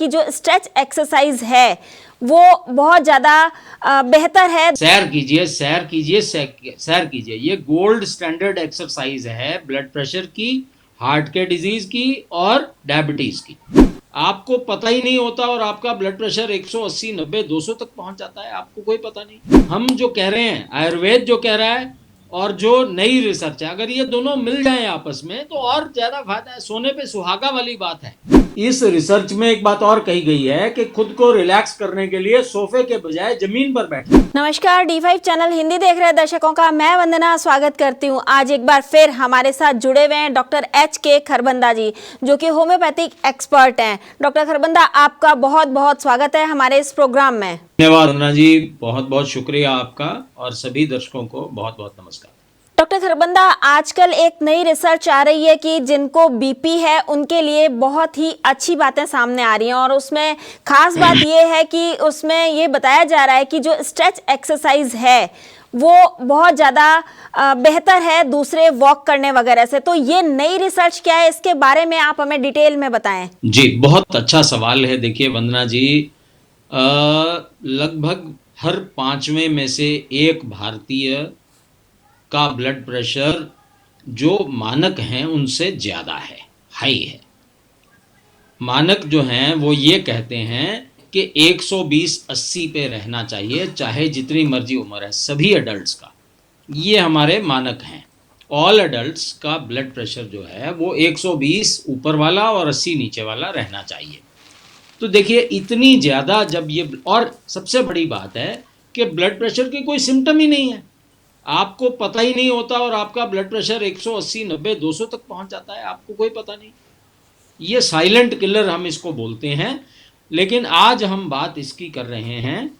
कि जो stretch exercise है वो बहुत ज़्यादा बेहतर है। सैर कीजिए, सैर कीजिए, सैर कीजिए। ये गोल्ड स्टैंडर्ड एक्सरसाइज है ब्लड प्रेशर की, हार्ट के डिजीज की और डायबिटीज की। आपको पता ही नहीं होता और आपका ब्लड प्रेशर 180, 90, 200 तक पहुंच जाता है, आपको कोई पता नहीं। हम जो कह रहे हैं, आयुर्वेद जो कह रहा है और जो नई रिसर्च है, अगर ये दोनों मिल जाएं आपस में तो और ज्यादा फायदा है। सोने पे सुहागा वाली बात है। इस रिसर्च में एक बात और कही गई है कि खुद को रिलैक्स करने के लिए सोफे के बजाय जमीन पर बैठे। नमस्कार, D5 चैनल हिंदी देख रहे दर्शकों का मैं वंदना स्वागत करती हूं। आज एक बार फिर हमारे साथ जुड़े हुए हैं डॉक्टर HK खरबंदा जी, जो कि होम्योपैथिक एक्सपर्ट हैं। डॉक्टर खरबंदा, आपका बहुत बहुत स्वागत है हमारे इस प्रोग्राम में। धन्यवाद वंदना जी, बहुत बहुत शुक्रिया आपका और सभी दर्शकों को बहुत बहुत नमस्कार। डॉक्टर खरबंदा, आजकल एक नई रिसर्च आ रही है कि जिनको बीपी है उनके लिए बहुत ही अच्छी बातें सामने आ रही हैं, और उसमें खास बात यह है कि उसमें ये बताया जा रहा है कि जो स्ट्रेच एक्सरसाइज है वो बहुत ज़्यादा बेहतर है दूसरे वॉक करने वगैरह से। तो ये नई रिसर्च क्या है, इसके बारे में आप हमें डिटेल में बताएं। जी, बहुत अच्छा सवाल है। देखिए वंदना जी, लगभग हर 5वें में से एक भारतीय का ब्लड प्रेशर जो मानक हैं उनसे ज़्यादा है, हाई है। मानक जो हैं वो ये कहते हैं कि 120/80 पे रहना चाहिए, चाहे जितनी मर्जी उम्र है, सभी एडल्ट्स का। ये हमारे मानक हैं। ऑल एडल्ट्स का ब्लड प्रेशर जो है वो 120 ऊपर वाला और 80 नीचे वाला रहना चाहिए। तो देखिए इतनी ज़्यादा जब ये, और सबसे बड़ी बात है कि ब्लड प्रेशर के कोई सिम्टम ही नहीं है, आपको पता ही नहीं होता और आपका ब्लड प्रेशर 180, 90, 200 तक पहुंच जाता है, आपको कोई पता नहीं। ये साइलेंट किलर हम इसको बोलते हैं। लेकिन आज हम बात इसकी कर रहे हैं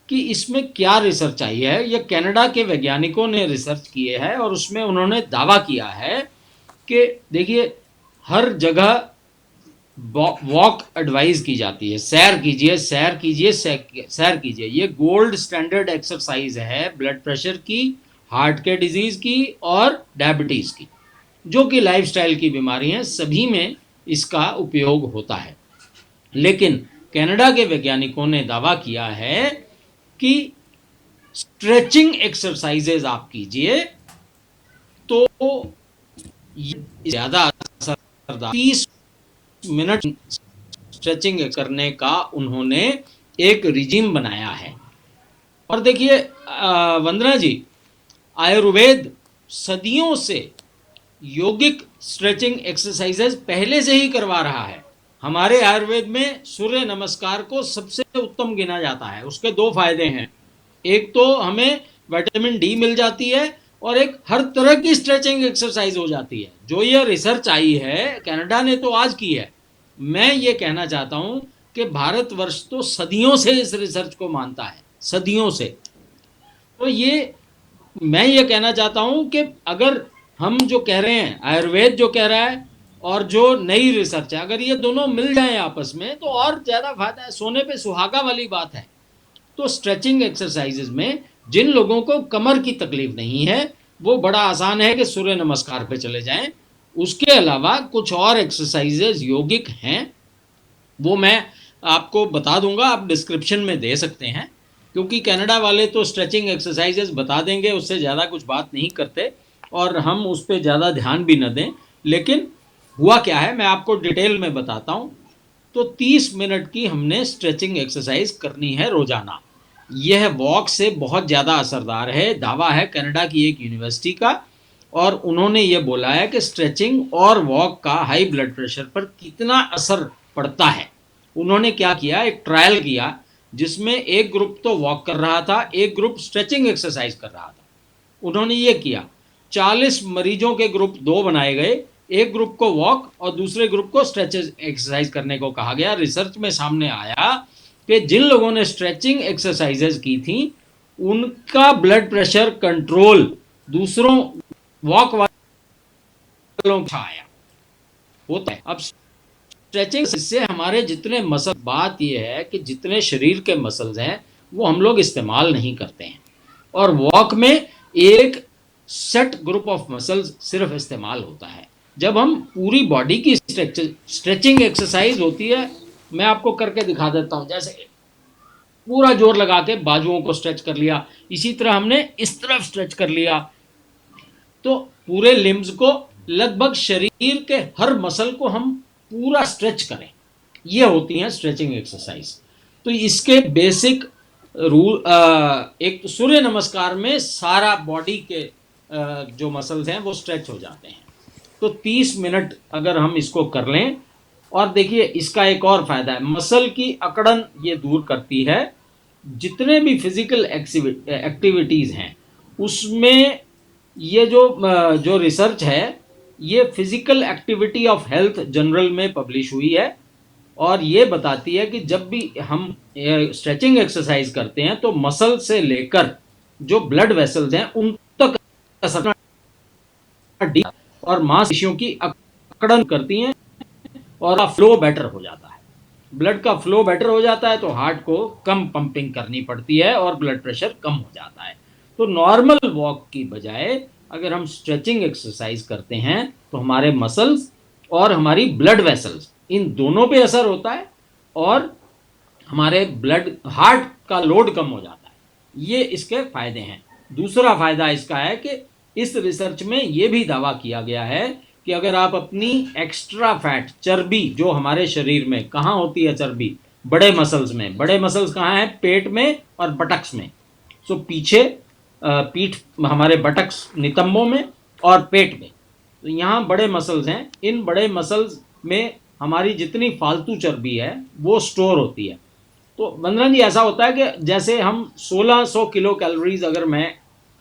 कि इसमें क्या रिसर्च आई है। ये कनाडा के वैज्ञानिकों ने रिसर्च किए है और उसमें उन्होंने दावा किया है कि देखिए हर जगह वॉक एडवाइस की जाती है, सैर कीजिए, सैर कीजिए, सैर कीजिए। ये गोल्ड स्टैंडर्ड एक्सरसाइज है ब्लड प्रेशर की, हार्ट के डिजीज की और डायबिटीज की, जो कि लाइफस्टाइल की बीमारी हैं, सभी में इसका उपयोग होता है। लेकिन कनाडा के वैज्ञानिकों ने दावा किया है कि स्ट्रेचिंग एक्सरसाइजेज आप कीजिए तो ज्यादा असरदार, 30 मिनट स्ट्रेचिंग करने का उन्होंने एक रिजीम बनाया है। और देखिए वंदना जी, आयुर्वेद सदियों से योगिक स्ट्रेचिंग एक्सरसाइजेज पहले से ही करवा रहा है। हमारे आयुर्वेद में सूर्य नमस्कार को सबसे उत्तम गिना जाता है। उसके दो फायदे हैं, एक तो हमें विटामिन डी मिल जाती है और एक हर तरह की स्ट्रेचिंग एक्सरसाइज हो जाती है। जो ये रिसर्च आई है कनाडा ने तो आज की है। मैं ये कहना चाहता हूँ कि भारतवर्ष तो सदियों से इस रिसर्च को मानता है, सदियों से। तो ये मैं ये कहना चाहता हूँ कि अगर हम जो कह रहे हैं, आयुर्वेद जो कह रहा है और जो नई रिसर्च है, अगर ये दोनों मिल जाएं आपस में तो और ज़्यादा फायदा है। सोने पे सुहागा वाली बात है। तो स्ट्रेचिंग एक्सरसाइजेज में जिन लोगों को कमर की तकलीफ नहीं है वो बड़ा आसान है कि सूर्य नमस्कार पे चले जाएं। उसके अलावा कुछ और एक्सरसाइजेज योगिक हैं, वो मैं आपको बता दूंगा, आप डिस्क्रिप्शन में दे सकते हैं, क्योंकि कनाडा वाले तो स्ट्रेचिंग एक्सरसाइजेज बता देंगे, उससे ज़्यादा कुछ बात नहीं करते और हम उस पर ज़्यादा ध्यान भी न दें। लेकिन हुआ क्या है मैं आपको डिटेल में बताता हूँ। तो 30 मिनट की हमने स्ट्रेचिंग एक्सरसाइज करनी है रोजाना। यह वॉक से बहुत ज़्यादा असरदार है। दावा है कनाडा की एक यूनिवर्सिटी का, और उन्होंने ये बोला है कि स्ट्रेचिंग और वॉक का हाई ब्लड प्रेशर पर कितना असर पड़ता है। उन्होंने क्या किया, एक ट्रायल किया जिसमें एक ग्रुप तो वॉक कर रहा था, एक ग्रुप स्ट्रेचिंग एक्सरसाइज कर रहा था। उन्होंने ये किया, 40 मरीजों के ग्रुप दो बनाए गए, एक ग्रुप को वॉक और दूसरे ग्रुप को स्ट्रेच एक्सरसाइज करने को कहा गया। रिसर्च में सामने आया कि जिन लोगों ने स्ट्रेचिंग एक्सरसाइजेज की थी उनका ब्लड प्रेशर कंट्रोल दूसरों वॉक वालों का आया होता है। अब स्ट्रेचिंग से हमारे जितने मसल, बात यह है कि जितने शरीर के मसल्स हैं वो हम लोग इस्तेमाल नहीं करते हैं, और वॉक में एक सेट ग्रुप ऑफ मसल्स सिर्फ इस्तेमाल होता है। जब हम पूरी बॉडी की स्ट्रेचिंग एक्सरसाइज होती है मैं आपको करके दिखा देता हूं। जैसे पूरा जोर लगा के बाजुओं को स्ट्रेच कर लिया, इसी तरह हमने इस तरफ स्ट्रेच कर लिया, तो पूरे लिम्स को, लगभग शरीर के हर मसल को हम पूरा स्ट्रेच करें, ये होती हैं स्ट्रेचिंग एक्सरसाइज। तो इसके बेसिक रूल, एक तो सूर्य नमस्कार में सारा बॉडी के जो मसल्स हैं वो स्ट्रेच हो जाते हैं। तो 30 मिनट अगर हम इसको कर लें, और देखिए इसका एक और फायदा है, मसल की अकड़न ये दूर करती है। जितने भी फिजिकल एक्टिविटीज हैं उसमें ये जो रिसर्च है, ये physical activity of health journal में पब्लिश हुई है, और ये बताती है कि जब भी हम स्ट्रेचिंग एक्सरसाइज करते हैं तो मसल से लेकर जो ब्लड वेसल्स हैं उन तक असर और मांसपेशियों की अकड़न करती हैं, और फ्लो बेटर हो जाता है। ब्लड का फ्लो बेटर हो जाता है तो हार्ट को कम पंपिंग करनी पड़ती है और ब्लड प्रेशर कम हो जाता है। तो नॉर्मल वॉक की बजाय अगर हम स्ट्रेचिंग एक्सरसाइज करते हैं तो हमारे मसल्स और हमारी ब्लड वेसल्स, इन दोनों पे असर होता है, और हमारे ब्लड हार्ट का लोड कम हो जाता है। ये इसके फायदे हैं। दूसरा फायदा इसका है कि इस रिसर्च में ये भी दावा किया गया है कि अगर आप अपनी एक्स्ट्रा फैट, चर्बी जो हमारे शरीर में कहाँ होती है चर्बी, बड़े मसल्स में। बड़े मसल्स कहाँ हैं? पेट में और बटक्स में। सो पीछे पीठ, हमारे बटक्स, नितंबों में और पेट में, तो यहाँ बड़े मसल्स हैं। इन बड़े मसल्स में हमारी जितनी फालतू चर्बी है वो स्टोर होती है। तो वंदना जी, ऐसा होता है कि जैसे हम 1600 किलो कैलोरीज अगर मैं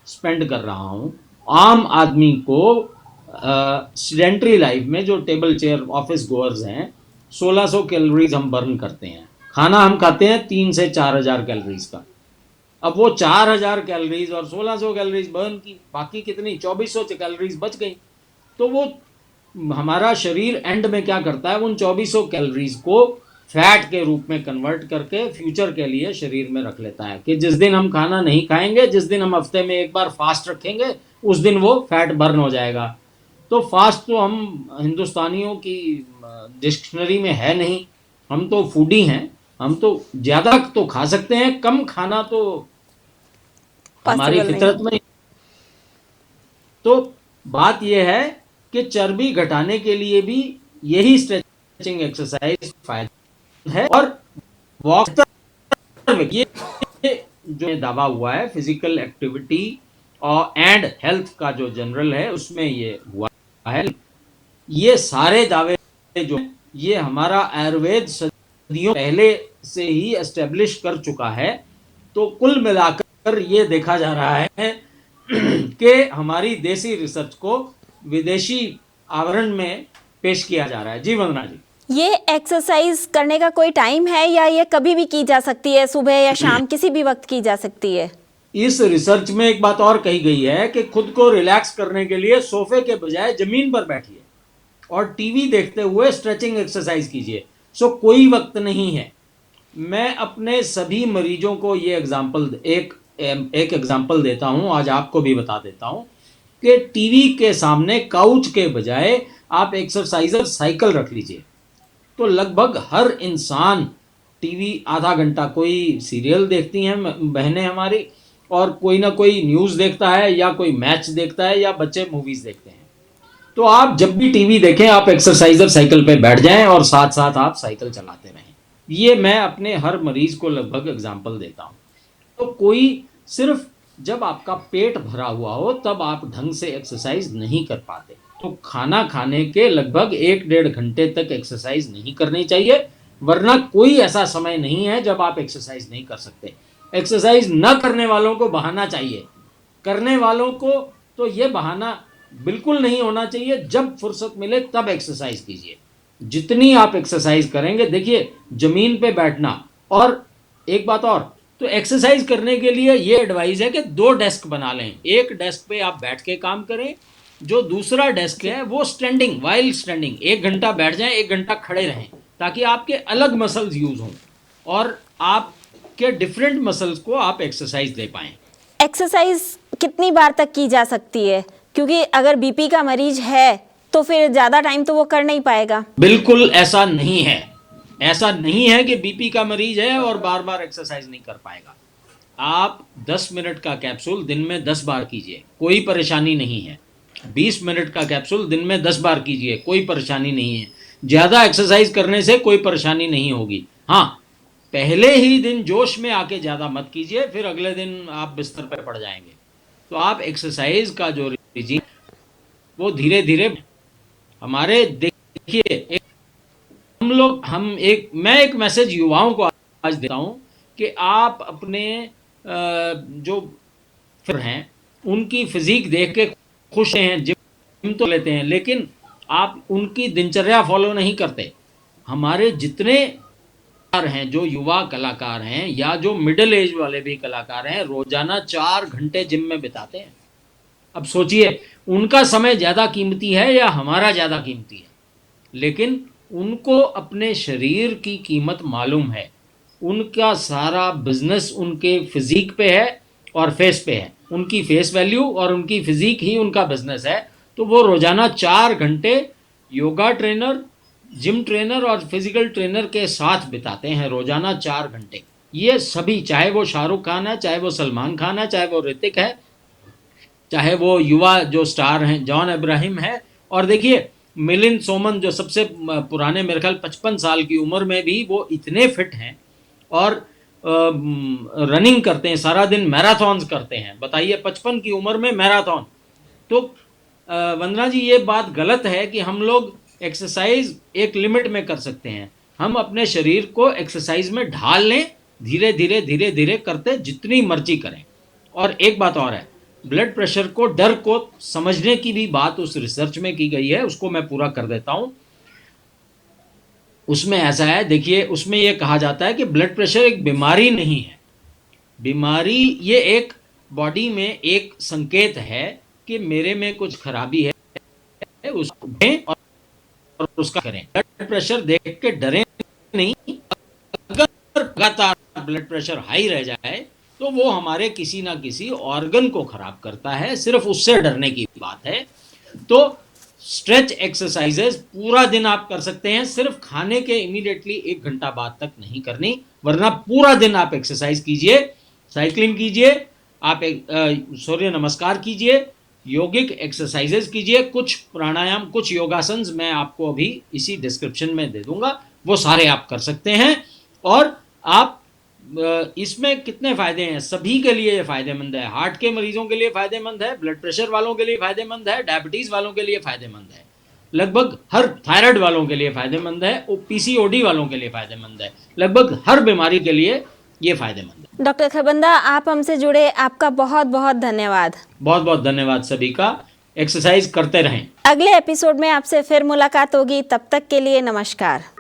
स्पेंड कर रहा हूँ, आम आदमी को सेडेंटरी लाइफ में जो टेबल चेयर ऑफिस गोअर्स हैं, 1600 कैलोरीज हम बर्न करते हैं। खाना हम खाते हैं 3 से 4000 कैलोरीज का। अब वो 4000 कैलोरीज और 1600 कैलोरीज बर्न की, बाकी कितनी 2400 कैलोरीज बच गई। तो वो हमारा शरीर एंड में क्या करता है, उन 2400 कैलोरीज को फैट के रूप में कन्वर्ट करके फ्यूचर के लिए शरीर में रख लेता है कि जिस दिन हम खाना नहीं खाएंगे, जिस दिन हम हफ्ते में एक बार फास्ट रखेंगे, उस दिन वो फैट बर्न हो जाएगा। तो फास्ट तो हम हिंदुस्तानियों की डिक्शनरी में है नहीं, हम तो फूडी हैं, हम तो ज़्यादा तो खा सकते हैं, कम खाना तो हमारी फितरत में। तो बात यह है कि चर्बी घटाने के लिए भी यही स्ट्रेचिंग एक्सरसाइज फायदा है। और वॉक, ये जो दावा हुआ है फिजिकल एक्टिविटी और एंड हेल्थ का जो जनरल है उसमें ये हुआ है। ये सारे दावे जो ये हमारा आयुर्वेद सदियों पहले से ही एस्टेब्लिश कर चुका है। तो कुल मिलाकर ये देखा जा रहा है कि हमारी देसी रिसर्च को विदेशी आवरण में पेश किया जा रहा है। जी वंदना जी, ये एक्सरसाइज करने का कोई टाइम है या ये कभी भी की जा सकती है, सुबह या शाम, किसी भी वक्त की जा सकती है? इस रिसर्च में एक बात और कही गई है कि खुद को रिलैक्स करने के लिए सोफे के बजाय जमीन पर बैठिए और टीवी देखते हुए स्ट्रेचिंग एक्सरसाइज कीजिए। सो कोई वक्त नहीं है। मैं अपने सभी मरीजों को ये एक एग्जाम्पल देता हूँ, आज आपको भी बता देता हूँ कि टीवी के सामने काउच के बजाय आप एक्सरसाइजर साइकिल रख लीजिए। तो लगभग हर इंसान टीवी आधा घंटा, कोई सीरियल देखती हैं बहनें हमारी, और कोई ना कोई न्यूज़ देखता है, या कोई मैच देखता है, या बच्चे मूवीज़ देखते हैं। तो आप जब भी टीवी देखें, आप एक्सरसाइजर साइकिल पे बैठ जाएं और साथ साथ आप साइकिल चलाते रहें। ये मैं अपने हर मरीज को लगभग एग्जाम्पल देता हूँ। तो कोई सिर्फ जब आपका पेट भरा हुआ हो तब आप ढंग से एक्सरसाइज नहीं कर पाते, तो खाना खाने के लगभग 1-1.5 घंटे तक एक्सरसाइज नहीं करनी चाहिए, वरना कोई ऐसा समय नहीं है जब आप एक्सरसाइज नहीं कर सकते। एक्सरसाइज न करने वालों को बहाना चाहिए, करने वालों को तो ये बहाना बिल्कुल नहीं होना चाहिए। जब फुर्सत मिले तब एक्सरसाइज कीजिए। जितनी आप एक्सरसाइज करेंगे, देखिए जमीन पे बैठना, और एक बात और, तो एक्सरसाइज करने के लिए ये एडवाइस है कि 2 डेस्क बना लें। एक डेस्क पे आप बैठ के काम करें, जो दूसरा डेस्क है वो स्टैंडिंग, वाइल स्टैंडिंग, 1 घंटा बैठ जाएं, 1 घंटा खड़े रहें, ताकि आपके अलग मसल्स यूज हों और आपके डिफरेंट मसल्स को आप एक्सरसाइज दे पाएं। एक्सरसाइज कितनी बार तक की जा सकती है? क्योंकि अगर बीपी का मरीज है तो फिर ज़्यादा टाइम तो वो कर नहीं पाएगा। बिल्कुल ऐसा नहीं है, ऐसा नहीं है कि बीपी का मरीज है और बार बार एक्सरसाइज नहीं कर पाएगा। आप 10 मिनट का कैप्सूल दिन में 10 बार कीजिए, कोई परेशानी नहीं है। 20 मिनट का कैप्सूल दिन में 10 बार कीजिए, कोई परेशानी नहीं है। ज़्यादा एक्सरसाइज करने से कोई परेशानी नहीं होगी। हाँ, पहले ही दिन जोश में आके ज़्यादा मत कीजिए, फिर अगले दिन आप बिस्तर पर पड़ जाएंगे। तो आप एक्सरसाइज का जो रिजीम वो धीरे धीरे हमारे, देखिए मैं एक मैसेज युवाओं को आज देता हूँ कि आप अपने जो फिर हैं उनकी फिजिक देख के खुश हैं, जिम तो लेते हैं, लेकिन आप उनकी दिनचर्या फॉलो नहीं करते। हमारे जितने कलाकार हैं, जो युवा कलाकार हैं या जो मिडिल एज वाले भी कलाकार हैं, रोजाना 4 घंटे जिम में बिताते हैं। अब सोचिए, उनका समय ज़्यादा कीमती है या हमारा ज़्यादा कीमती है? लेकिन उनको अपने शरीर की कीमत मालूम है। उनका सारा बिजनेस उनके फिजिक पे है और फेस पे है। उनकी फेस वैल्यू और उनकी फिजिक ही उनका बिजनेस है। तो वो रोजाना 4 घंटे योगा ट्रेनर, जिम ट्रेनर और फिजिकल ट्रेनर के साथ बिताते हैं, रोजाना 4 घंटे। ये सभी, चाहे वो शाहरुख खान है, चाहे वो सलमान खान है, चाहे वो ऋतिक है, चाहे वो युवा जो स्टार हैं जॉन इब्राहिम है, और देखिए मिलिंद सोमन जो सबसे पुराने, मेरे ख्याल 55 साल की उम्र में भी वो इतने फिट हैं और रनिंग करते हैं, सारा दिन मैराथन्स करते हैं। बताइए 55 की उम्र में मैराथन। तो वंदना जी, ये बात गलत है कि हम लोग एक्सरसाइज एक लिमिट में कर सकते हैं। हम अपने शरीर को एक्सरसाइज में ढाल लें, धीरे धीरे धीरे धीरे करते जितनी मर्जी करें। और एक बात और है, ब्लड प्रेशर को, डर को समझने की भी बात उस रिसर्च में की गई है, उसको मैं पूरा कर देता हूं। उसमें ऐसा है, देखिए उसमें यह कहा जाता है कि ब्लड प्रेशर एक बीमारी नहीं है। बीमारी ये एक बॉडी में एक संकेत है कि मेरे में कुछ खराबी है, उसको दें और उसका करें। ब्लड प्रेशर देख के डरें नहीं। अगर लगातार ब्लड प्रेशर हाई रह जाए तो वो हमारे किसी ना किसी ऑर्गन को खराब करता है, सिर्फ उससे डरने की बात है। तो स्ट्रेच एक्सरसाइजेस पूरा दिन आप कर सकते हैं, सिर्फ खाने के इमीडिएटली 1 घंटा बाद तक नहीं करनी, वरना पूरा दिन आप एक्सरसाइज कीजिए, साइकिलिंग कीजिए, आप सूर्य नमस्कार कीजिए, योगिक एक्सरसाइजेस कीजिए, कुछ प्राणायाम, कुछ योगासन मैं आपको अभी इसी डिस्क्रिप्शन में दे दूंगा, वो सारे आप कर सकते हैं। और आप इसमें कितने फायदे हैं, सभी के लिए ये फायदेमंद है। हार्ट के मरीजों के लिए फायदेमंद है, ब्लड प्रेशर वालों के लिए फायदेमंद है, डायबिटीज वालों के लिए फायदेमंद है, लगभग हर, थायराइड वालों के लिए फायदेमंद है, पीसीओडी वालों के लिए फायदेमंद है, लगभग हर बीमारी के लिए ये फायदेमंद है। डॉक्टर खरबंदा, आप हमसे जुड़े, आपका बहुत बहुत धन्यवाद। बहुत बहुत धन्यवाद सभी का। एक्सरसाइज करते रहें। अगले एपिसोड में आपसे फिर मुलाकात होगी, तब तक के लिए नमस्कार।